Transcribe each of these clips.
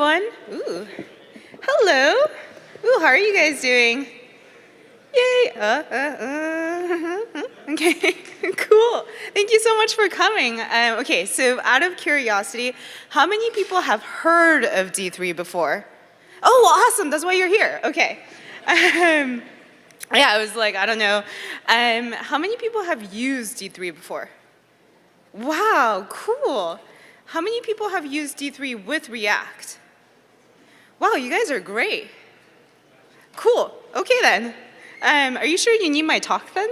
everyone. Ooh, hello. Ooh, how are you guys doing? Yay. Okay, cool. Thank you so much for coming. Okay, so out of curiosity, how many people have heard of D3 before? Oh, awesome. That's why you're here. Okay. Yeah, I was like, I don't know. How many people have used D3 before? Wow, cool. How many people have used D3 with React? Wow, you guys are great. Cool. Okay then. Are you sure you need my talk then?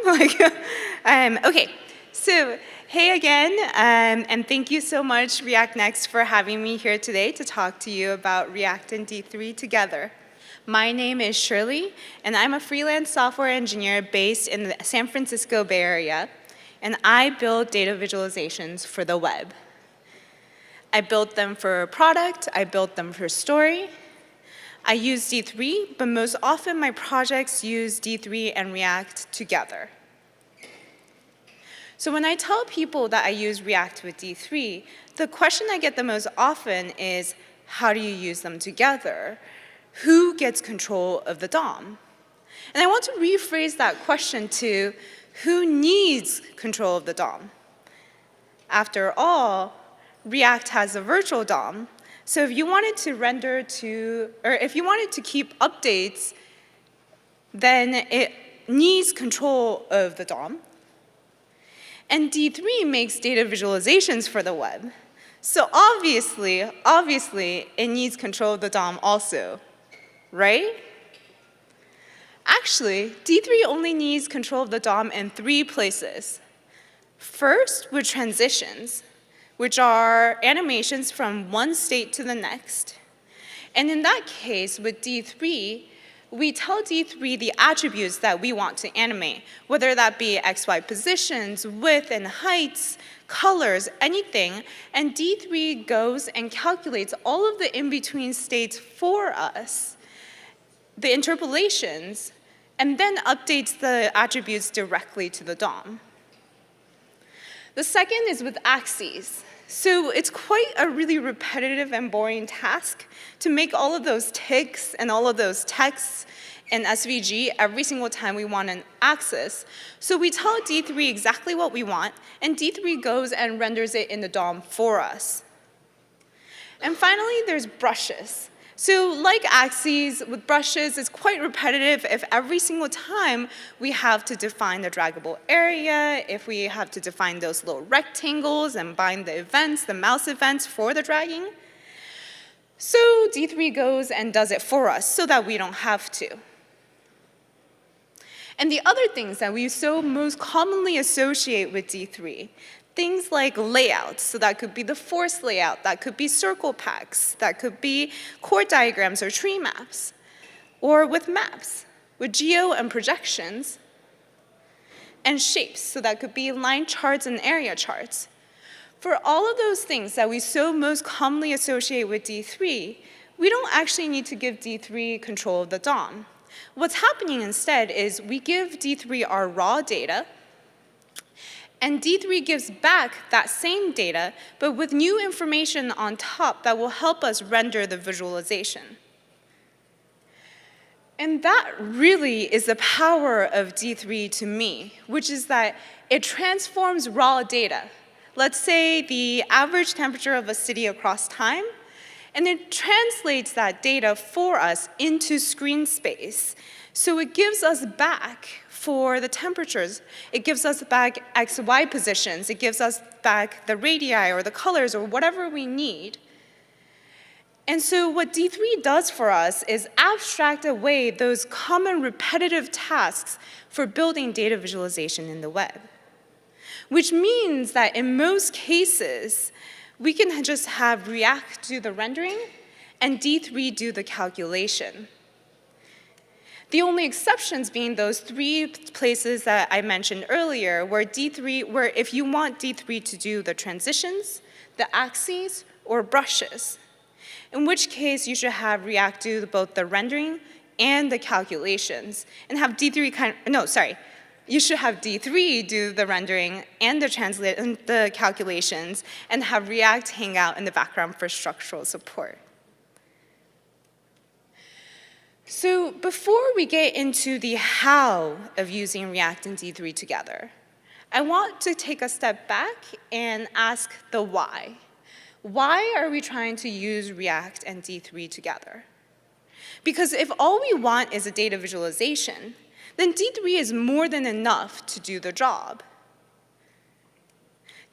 Okay. So hey again, and thank you so much, ReactNext, for having me here today to talk to you about React and D3 together. My name is Shirley, and I'm a freelance software engineer based in the San Francisco Bay Area, and I build data visualizations for the web. I built them for product, I built them for story. I use D3, but most often my projects use D3 and React together. So when I tell people that I use React with D3, the question I get the most often is, how do you use them together? Who gets control of the DOM? And I want to rephrase that question to, who needs control of the DOM? After all, React has a virtual DOM, so if you wanted to render to, or if you wanted to keep updates, then it needs control of the DOM. And D3 makes data visualizations for the web. So obviously, it needs control of the DOM also, right? Actually, D3 only needs control of the DOM in 3 places. First, with transitions, which are animations from one state to the next. And in that case, with D3, we tell D3 the attributes that we want to animate, whether that be XY positions, width and heights, colors, anything, and D3 goes and calculates all of the in-between states for us, the interpolations, and then updates the attributes directly to the DOM. The second is with axes. So it's quite a really repetitive and boring task to make all of those ticks and all of those texts in SVG every single time we want an axis. So we tell D3 exactly what we want, and D3 goes and renders it in the DOM for us. And finally, there's brushes. So like axes, with brushes, it's quite repetitive if every single time we have to define the draggable area, if we have to define those little rectangles and bind the events, the mouse events for the dragging. So D3 goes and does it for us so that we don't have to. And the other things that we so most commonly associate with D3, things like layouts, so that could be the force layout, that could be circle packs, that could be chord diagrams or tree maps, or with maps, with geo and projections, and shapes, so that could be line charts and area charts. For all of those things that we so most commonly associate with D3, we don't actually need to give D3 control of the DOM. What's happening instead is we give D3 our raw data, and D3 gives back that same data, but with new information on top that will help us render the visualization. And that really is the power of D3 to me, which is that it transforms raw data. Let's say the average temperature of a city across time, and it translates that data for us into screen space. So it gives us back for the temperatures. It gives us back X, Y positions. It gives us back the radii or the colors or whatever we need. And so what D3 does for us is abstract away those common repetitive tasks for building data visualization in the web. Which means that in most cases, we can just have React do the rendering and D3 do the calculation. The only exceptions being those 3 places that I mentioned earlier, where if you want D3 to do the transitions, the axes, or brushes, in which case you should have React do both the rendering and the calculations, and have D3 you should have D3 do the rendering and the calculations, and have React hang out in the background for structural support. So before we get into the how of using React and D3 together, I want to take a step back and ask the why. Why are we trying to use React and D3 together? Because if all we want is a data visualization, then D3 is more than enough to do the job.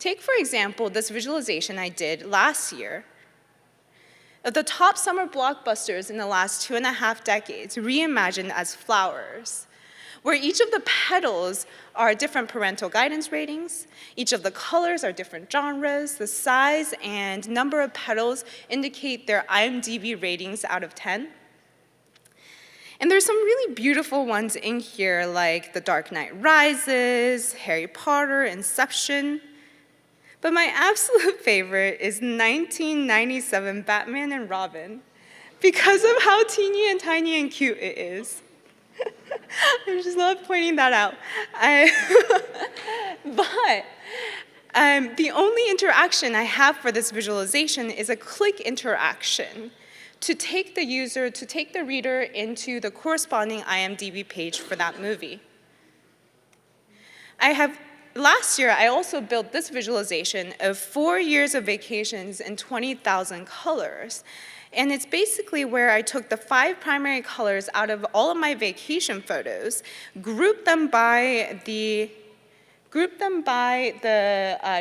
Take, for example, this visualization I did last year of the top summer blockbusters in the last 2.5 decades, reimagined as flowers, where each of the petals are different parental guidance ratings, each of the colors are different genres, the size and number of petals indicate their IMDb ratings out of 10. And there's some really beautiful ones in here, like The Dark Knight Rises, Harry Potter, Inception. But my absolute favorite is 1997 Batman and Robin, because of how teeny and tiny and cute it is. I just love pointing that out. But the only interaction I have for this visualization is a click interaction to take the reader into the corresponding IMDb page for that movie. Last year, I also built this visualization of 4 years of vacations in 20,000 colors. And it's basically where I took the 5 primary colors out of all of my vacation photos, grouped them by the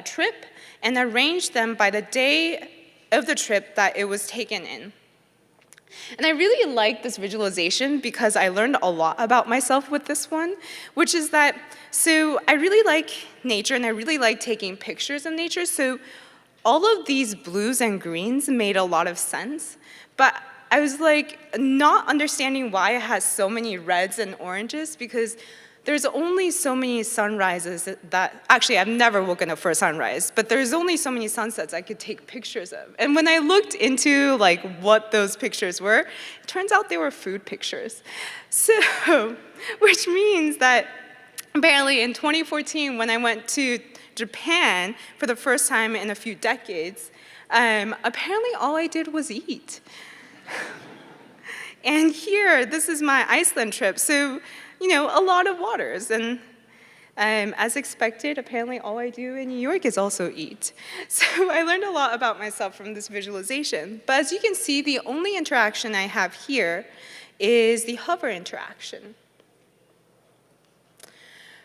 trip, and arranged them by the day of the trip that it was taken in. And I really like this visualization because I learned a lot about myself with this one, which is that, so I really like nature and I really like taking pictures of nature, so all of these blues and greens made a lot of sense, but I was like not understanding why it has so many reds and oranges, because there's only so many sunrises that, actually I've never woken up for a sunrise, but there's only so many sunsets I could take pictures of. And when I looked into like what those pictures were, it turns out they were food pictures. So, which means that apparently in 2014, when I went to Japan for the first time in a few decades, apparently all I did was eat. And here, this is my Iceland trip. So, you know, a lot of waters, and as expected, apparently all I do in New York is also eat. So I learned a lot about myself from this visualization. But as you can see, the only interaction I have here is the hover interaction.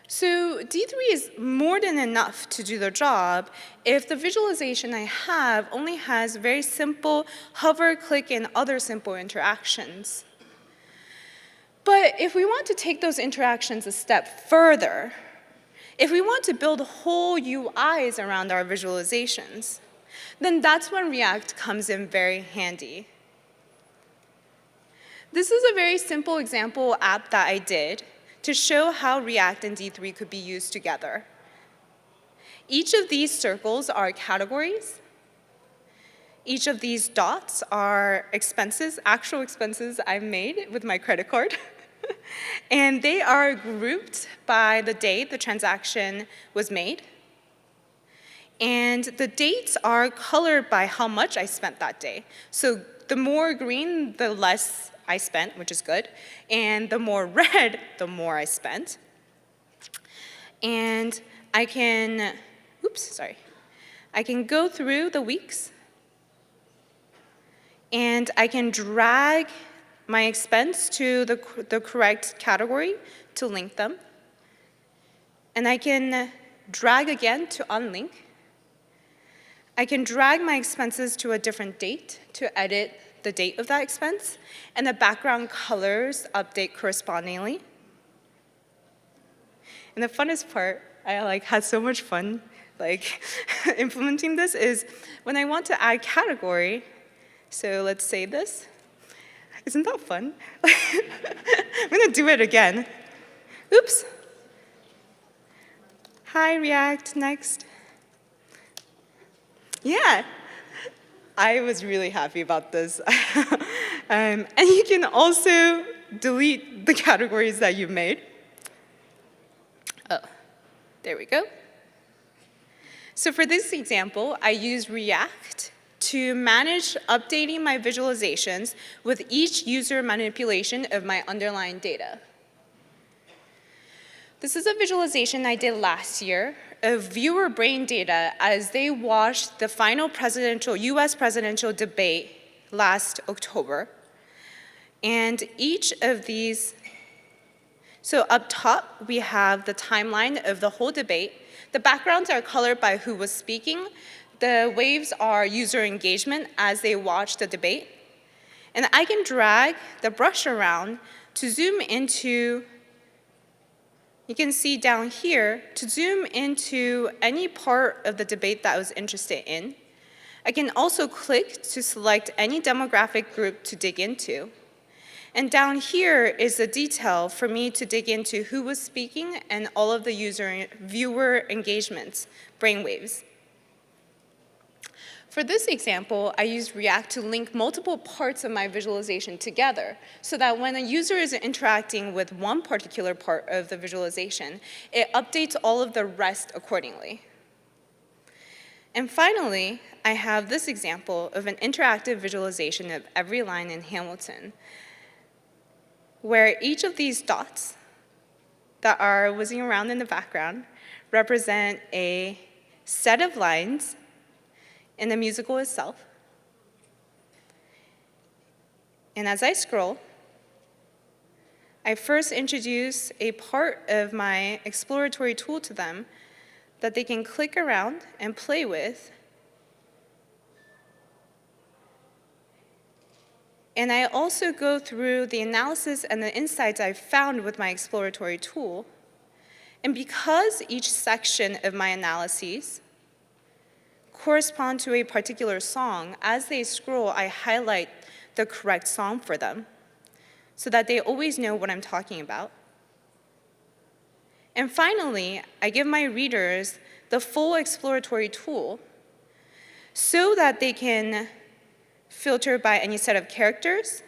So D3 is more than enough to do the job if the visualization I have only has very simple hover, click, and other simple interactions. But if we want to take those interactions a step further, if we want to build whole UIs around our visualizations, then that's when React comes in very handy. This is a very simple example app that I did to show how React and D3 could be used together. Each of these circles are categories. Each of these dots are expenses, actual expenses I made with my credit card. And they are grouped by the date the transaction was made. And the dates are colored by how much I spent that day. So the more green, the less I spent, which is good. And the more red, the more I spent. And I can go through the weeks, and I can drag my expense to the correct category to link them. And I can drag again to unlink. I can drag my expenses to a different date to edit the date of that expense, and the background colors update correspondingly. And the funnest part, I had so much fun implementing this, is when I want to add category, so let's save this. Isn't that fun? I'm gonna do it again. Oops. Hi, ReactNext. Yeah, I was really happy about this. And you can also delete the categories that you've made. Oh, there we go. So for this example, I use React to manage updating my visualizations with each user manipulation of my underlying data. This is a visualization I did last year of viewer brain data as they watched the final US presidential debate last October. And each of these, so up top, we have the timeline of the whole debate. The backgrounds are colored by who was speaking. The waves are user engagement as they watch the debate. And I can drag the brush around to zoom into, you can see down here, to zoom into any part of the debate that I was interested in. I can also click to select any demographic group to dig into. And down here is the detail for me to dig into who was speaking and all of the viewer engagements, brainwaves. For this example, I used React to link multiple parts of my visualization together so that when a user is interacting with one particular part of the visualization, it updates all of the rest accordingly. And finally, I have this example of an interactive visualization of every line in Hamilton, where each of these dots that are whizzing around in the background represent a set of lines in the musical itself. And as I scroll, I first introduce a part of my exploratory tool to them that they can click around and play with. And I also go through the analysis and the insights I've found with my exploratory tool. And because each section of my analyses correspond to a particular song, as they scroll, I highlight the correct song for them so that they always know what I'm talking about. And finally, I give my readers the full exploratory tool so that they can filter by any set of characters,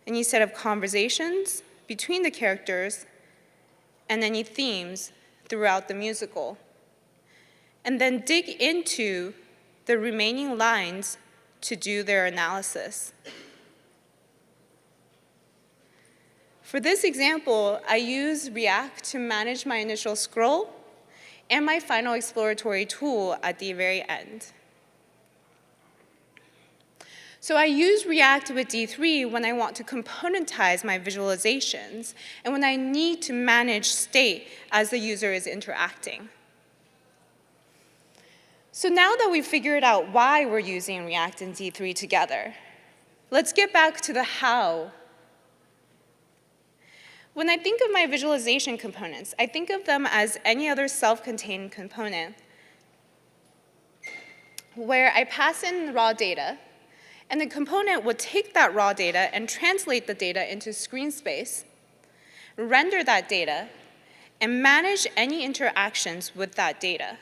any set of conversations between the characters, and any themes throughout the musical, and then dig into the remaining lines to do their analysis. For this example, I use React to manage my initial scroll and my final exploratory tool at the very end. So I use React with D3 when I want to componentize my visualizations and when I need to manage state as the user is interacting. So now that we've figured out why we're using React and D3 together, let's get back to the how. When I think of my visualization components, I think of them as any other self-contained component where I pass in raw data, and the component would take that raw data and translate the data into screen space, render that data, and manage any interactions with that data.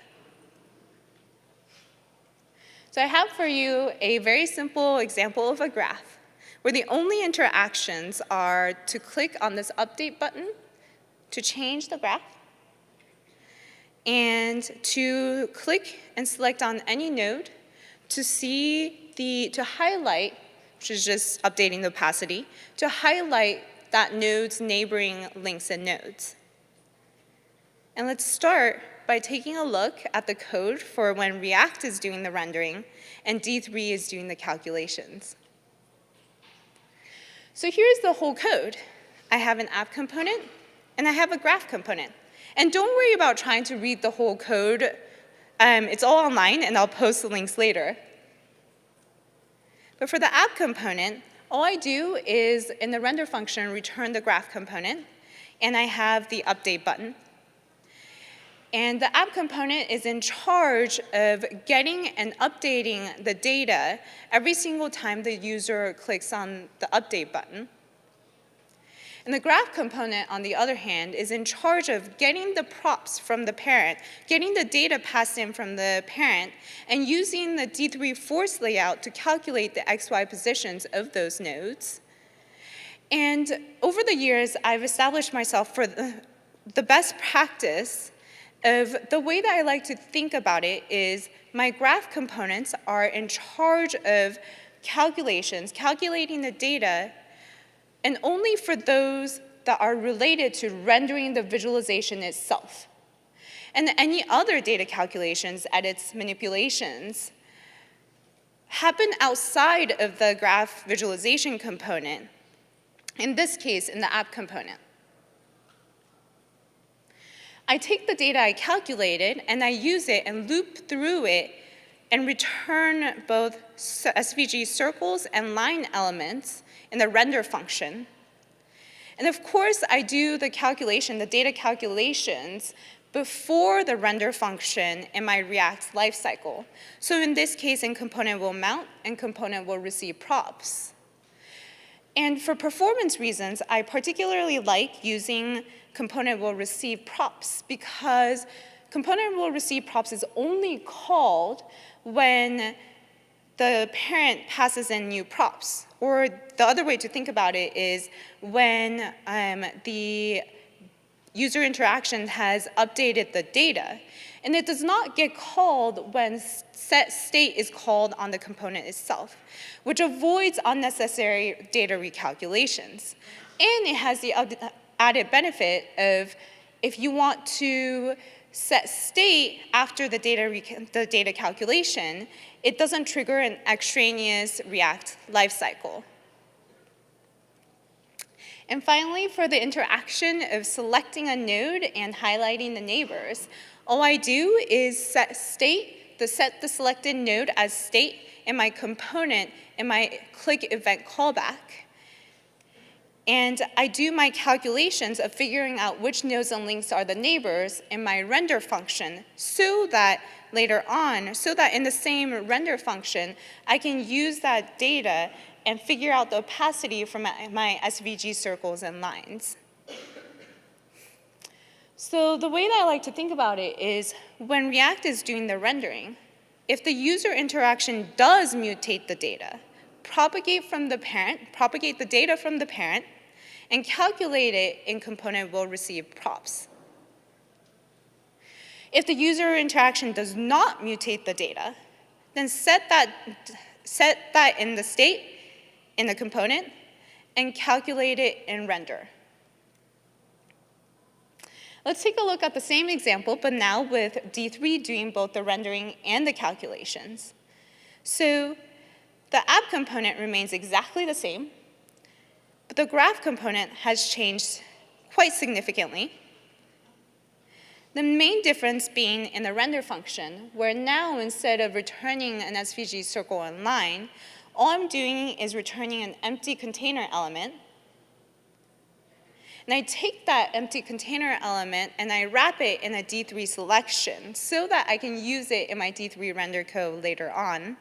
So I have for you a very simple example of a graph where the only interactions are to click on this update button to change the graph, and to click and select on any node to highlight, which is just updating the opacity, to highlight that node's neighboring links and nodes. And let's start by taking a look at the code for when React is doing the rendering and D3 is doing the calculations. So here's the whole code. I have an app component, and I have a graph component. And don't worry about trying to read the whole code. It's all online, and I'll post the links later. But for the app component, all I do is, in the render function, return the graph component, and I have the update button. And the app component is in charge of getting and updating the data every single time the user clicks on the update button. And the graph component, on the other hand, is in charge of getting the props from the parent, getting the data passed in from the parent, and using the D3 force layout to calculate the XY positions of those nodes. And over the years, I've established myself for the best practice The way that I like to think about it is my graph components are in charge of calculating the data, and only for those that are related to rendering the visualization itself. And any other data calculations, edits, manipulations, happen outside of the graph visualization component, in this case, in the app component. I take the data I calculated, and I use it and loop through it and return both SVG circles and line elements in the render function. And of course, I do the calculation, the data calculations, before the render function in my React lifecycle. So in this case, in component will mount and component will receive props. And for performance reasons, I particularly like using component will receive props because component will receive props is only called when the parent passes in new props. Or the other way to think about it is when the user interaction has updated the data. And it does not get called when set state is called on the component itself, which avoids unnecessary data recalculations. And it has the added benefit of if you want to set state after the data calculation, it doesn't trigger an extraneous React lifecycle. And finally, for the interaction of selecting a node and highlighting the neighbors, all I do is set the selected node as state in my component in my click event callback. And I do my calculations of figuring out which nodes and links are the neighbors in my render function so that later on, so that in the same render function, I can use that data and figure out the opacity for my SVG circles and lines. So the way that I like to think about it is when React is doing the rendering, if the user interaction does mutate the data, propagate the data from the parent, and calculate it in component will receive props. If the user interaction does not mutate the data, then set that in the state in the component and calculate it in render. Let's take a look at the same example, but now with D3 doing both the rendering and the calculations. So the app component remains exactly the same, but the graph component has changed quite significantly. The main difference being in the render function, where now instead of returning an SVG circle and line, all I'm doing is returning an empty container element. And I take that empty container element and I wrap it in a D3 selection so that I can use it in my D3 render code later on.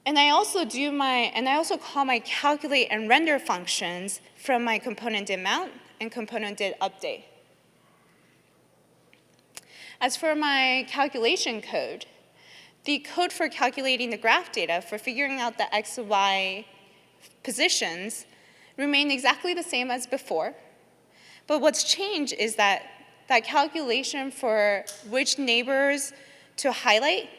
And I also call my calculate and render functions from my component did mount and component did update. As for my calculation code, the code for calculating the graph data for figuring out the X, Y positions remain exactly the same as before. But what's changed is that calculation for which neighbors to highlight,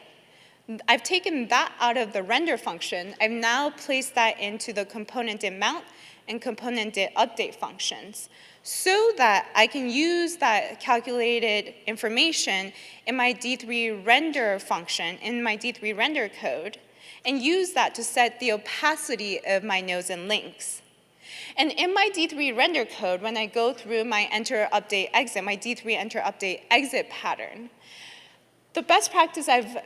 I've taken that out of the render function. I've now placed that into the component did mount and component did update functions so that I can use that calculated information in my D3 render function, in my D3 render code, and use that to set the opacity of my nodes and links. And in my D3 render code, when I go through my enter, update, exit, my D3 enter, update, exit pattern, the best practice I've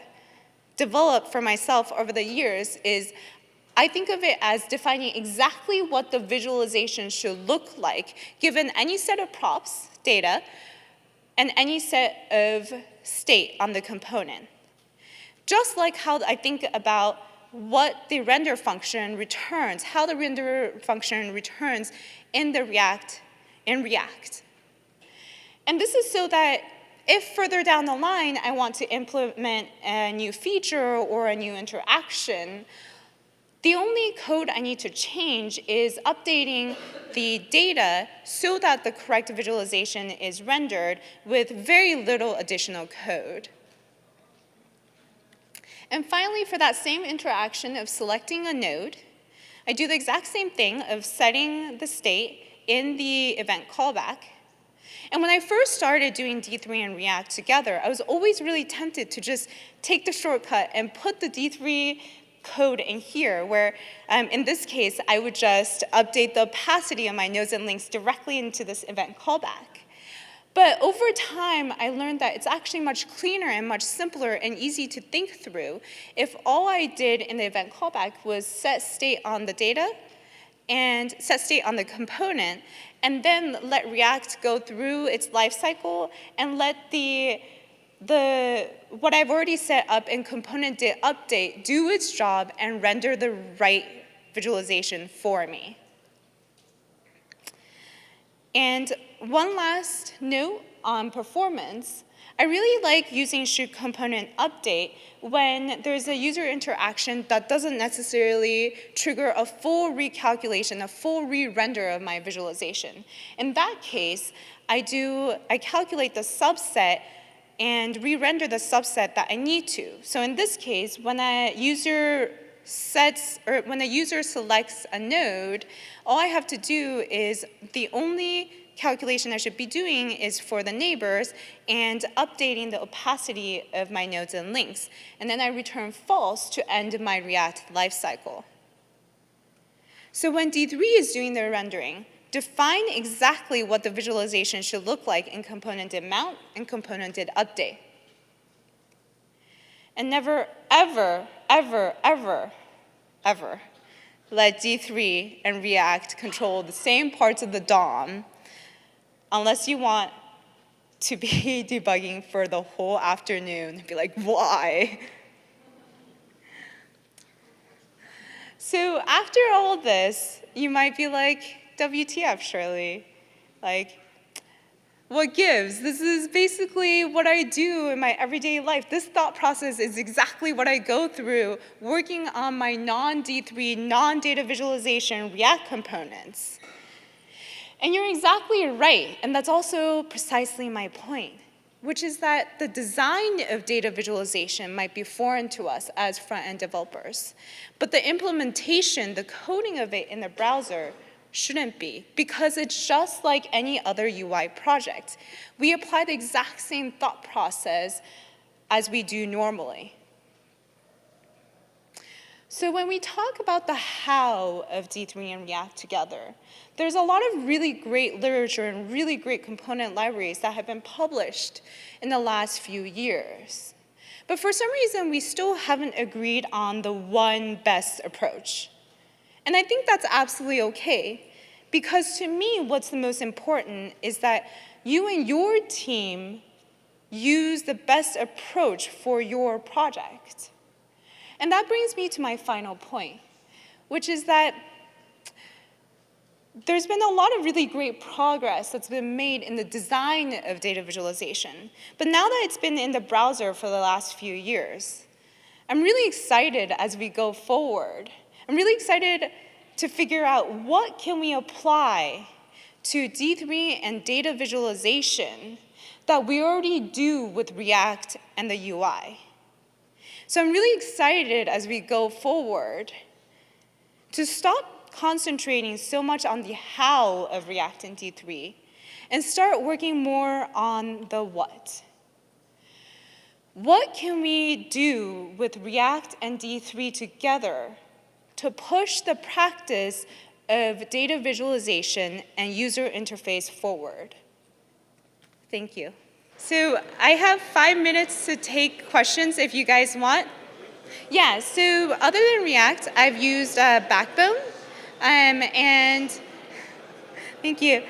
developed for myself over the years is I think of it as defining exactly what the visualization should look like given any set of props, data, and any set of state on the component. Just like how I think about what the render function returns, how the render function returns in React. And this is so that if further down the line I want to implement a new feature or a new interaction, The only code I need to change is updating the data so that the correct visualization is rendered with very little additional code. And finally, for that same interaction of selecting a node, I do the exact same thing of setting the state in the event callback. And when I first started doing D3 and React together, I was always really tempted to just take the shortcut and put the D3 code in here, where in this case, I would just update the opacity of my nodes and links directly into this event callback. But over time, I learned that it's actually much cleaner and much simpler and easy to think through if all I did in the event callback was set state on the data and set state on the component, and then let React go through its life cycle and let what I've already set up in component update do its job and render the right visualization for me. And one last note on performance. I really like using should component update when there's a user interaction that doesn't necessarily trigger a full recalculation, a full re-render of my visualization. In that case, I calculate the subset and re-render the subset that I need to. So in this case, when a user selects a node, all I have to do is the only calculation I should be doing is for the neighbors and updating the opacity of my nodes and links. And then I return false to end my React lifecycle. So when D3 is doing the rendering, define exactly what the visualization should look like in component mount and component update. And never, ever, ever, ever, ever let D3 and React control the same parts of the DOM unless you want to be debugging for the whole afternoon and be like, why? So after all this, you might be like, WTF, Shirley? Like, what gives? This is basically what I do in my everyday life. This thought process is exactly what I go through working on my non-D3, non-data visualization React components. And you're exactly right, and that's also precisely my point, which is that the design of data visualization might be foreign to us as front-end developers, but the implementation, the coding of it in the browser shouldn't be, because it's just like any other UI project. We apply the exact same thought process as we do normally. So when we talk about the how of D3 and React together, there's a lot of really great literature and really great component libraries that have been published in the last few years. But for some reason, we still haven't agreed on the one best approach. And I think that's absolutely okay, because to me, what's the most important is that you and your team use the best approach for your project. And that brings me to my final point, which is that there's been a lot of really great progress that's been made in the design of data visualization. But now that it's been in the browser for the last few years, I'm really excited as we go forward. I'm really excited to figure out what can we apply to D3 and data visualization that we already do with React and the UI. So I'm really excited as we go forward to stop concentrating so much on the how of React and D3 and start working more on the what. What can we do with React and D3 together to push the practice of data visualization and user interface forward? Thank you. So I have 5 minutes to take questions if you guys want. Yeah, so other than React, I've used Backbone, and thank you.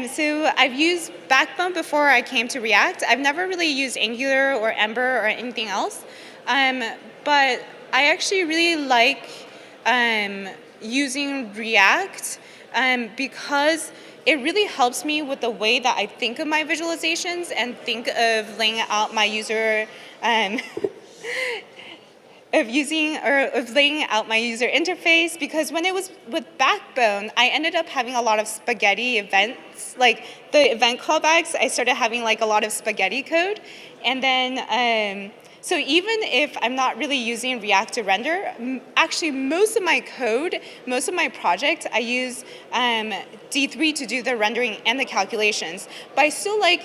So I've used Backbone before I came to React. I've never really used Angular or Ember or anything else, but I actually really like using React because it really helps me with the way that I think of my visualizations and think of laying out my user of using or of laying out my user interface, because when it was with Backbone, I ended up having a lot of spaghetti events. Like the event callbacks, I started having like a lot of spaghetti code. And then, so even if I'm not really using React to render, actually most of my code, most of my project, I use D3 to do the rendering and the calculations. But I still like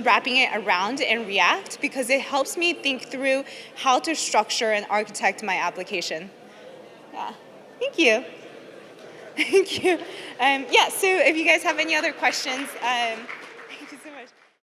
wrapping it around in React because it helps me think through how to structure and architect my application. Yeah, thank you. Thank you. Yeah, so if you guys have any other questions,